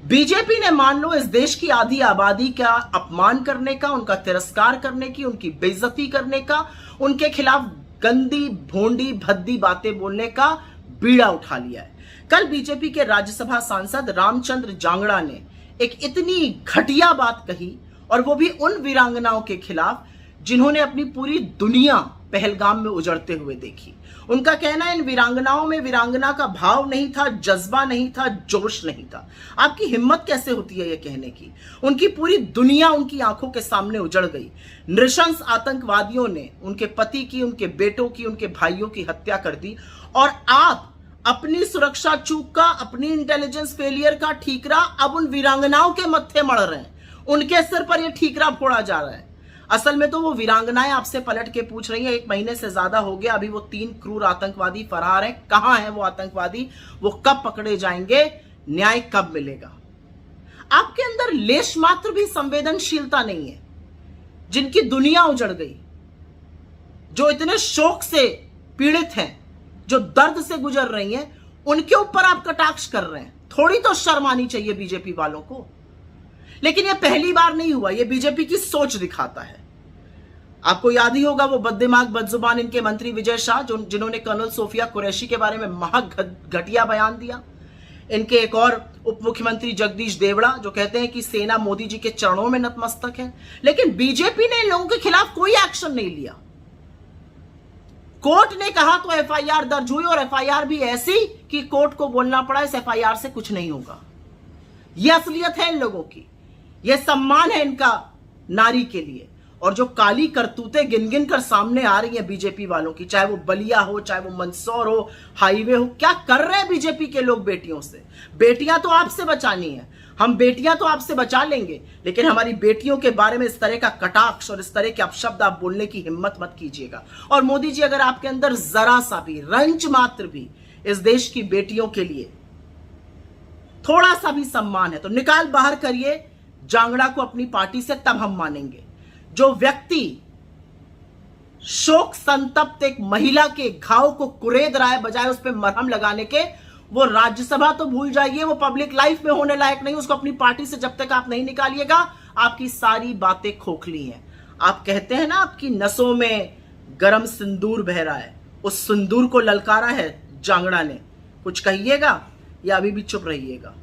BJP ने मान लो इस देश की आधी आबादी का अपमान करने का, उनका तिरस्कार करने की, उनकी बेइज्जती करने का, उनके खिलाफ गंदी भोंडी भद्दी बातें बोलने का बीड़ा उठा लिया है। कल बीजेपी के राज्यसभा सांसद रामचंद्र जांगड़ा ने एक इतनी घटिया बात कही, और वो भी उन वीरांगनाओं के खिलाफ जिन्होंने अपनी पूरी दुनिया पहलगाम में उजड़ते हुए देखी। उनका कहना है इन वीरांगनाओं में वीरांगना का भाव नहीं था, जज्बा नहीं था, जोश नहीं था। आपकी हिम्मत कैसे होती है ये कहने की? उनकी पूरी दुनिया उनकी आंखों के सामने उजड़ गई। नृशंस आतंकवादियों ने उनके पति की, उनके बेटों की, उनके भाइयों की हत्या कर दी, और आप अपनी सुरक्षा चूक का, अपनी इंटेलिजेंस फेलियर का ठीकरा अब उन वीरांगनाओं के मत्थे मढ़ रहे हैं। उनके सिर पर यह ठीकरा फोड़ा जा रहा है। असल में तो वो वीरांगनाएं आपसे पलट के पूछ रही हैं, 1 महीने से ज्यादा हो गया, अभी वो 3 क्रूर आतंकवादी फरार हैं। कहां हैं वो आतंकवादी? वो कब पकड़े जाएंगे? न्याय कब मिलेगा? आपके अंदर लेश मात्र भी संवेदनशीलता नहीं है। जिनकी दुनिया उजड़ गई, जो इतने शोक से पीड़ित हैं, जो दर्द से गुजर रही हैं, उनके ऊपर आप कटाक्ष कर रहे हैं। थोड़ी तो शर्म आनी चाहिए बीजेपी वालों को। लेकिन यह पहली बार नहीं हुआ, यह बीजेपी की सोच दिखाता है। आपको याद ही होगा वो बददिमाग बदजुबान इनके मंत्री विजय शाह, जिन्होंने कर्नल सोफिया कुरैशी के बारे में घटिया बयान दिया। इनके एक और उप मुख्यमंत्री जगदीश देवड़ा, जो कहते हैं कि सेना मोदी जी के चरणों में नतमस्तक है। लेकिन बीजेपी ने इन लोगों के खिलाफ कोई एक्शन नहीं लिया। कोर्ट ने कहा तो एफआईआर दर्ज हुई, और एफआईआर भी ऐसी कि कोर्ट को बोलना पड़ा इस एफआईआर से कुछ नहीं होगा। यह असलियत है इन लोगों की, यह सम्मान है इनका नारी के लिए। और जो काली करतूतें गिन गिन कर सामने आ रही हैं बीजेपी वालों की, चाहे वो बलिया हो, चाहे वो मंदसौर हो, हाईवे हो, क्या कर रहे हैं बीजेपी के लोग बेटियों से? बेटियां तो आपसे बचानी है, हम बेटियां तो आपसे बचा लेंगे, लेकिन हमारी बेटियों के बारे में इस तरह का कटाक्ष और इस तरह के अपशब्द आप बोलने की हिम्मत मत कीजिएगा। और मोदी जी, अगर आपके अंदर जरा सा भी, रंच मात्र भी इस देश की बेटियों के लिए थोड़ा सा भी सम्मान है तो निकाल बाहर करिए जांगड़ा को अपनी पार्टी से, तब हम मानेंगे। जो व्यक्ति शोक संतप्त एक महिला के घाव को कुरेद रहा है बजाय उस पर मरहम लगाने के, वो राज्यसभा तो भूल जाइए, वो पब्लिक लाइफ में होने लायक नहीं। उसको अपनी पार्टी से जब तक आप नहीं निकालिएगा, आपकी सारी बातें खोखली हैं। आप कहते हैं ना आपकी नसों में गरम सिंदूर बह रहा है, उस सिंदूर को ललकारा है जांगड़ा ने। कुछ कहिएगा या अभी भी चुप रहिएगा?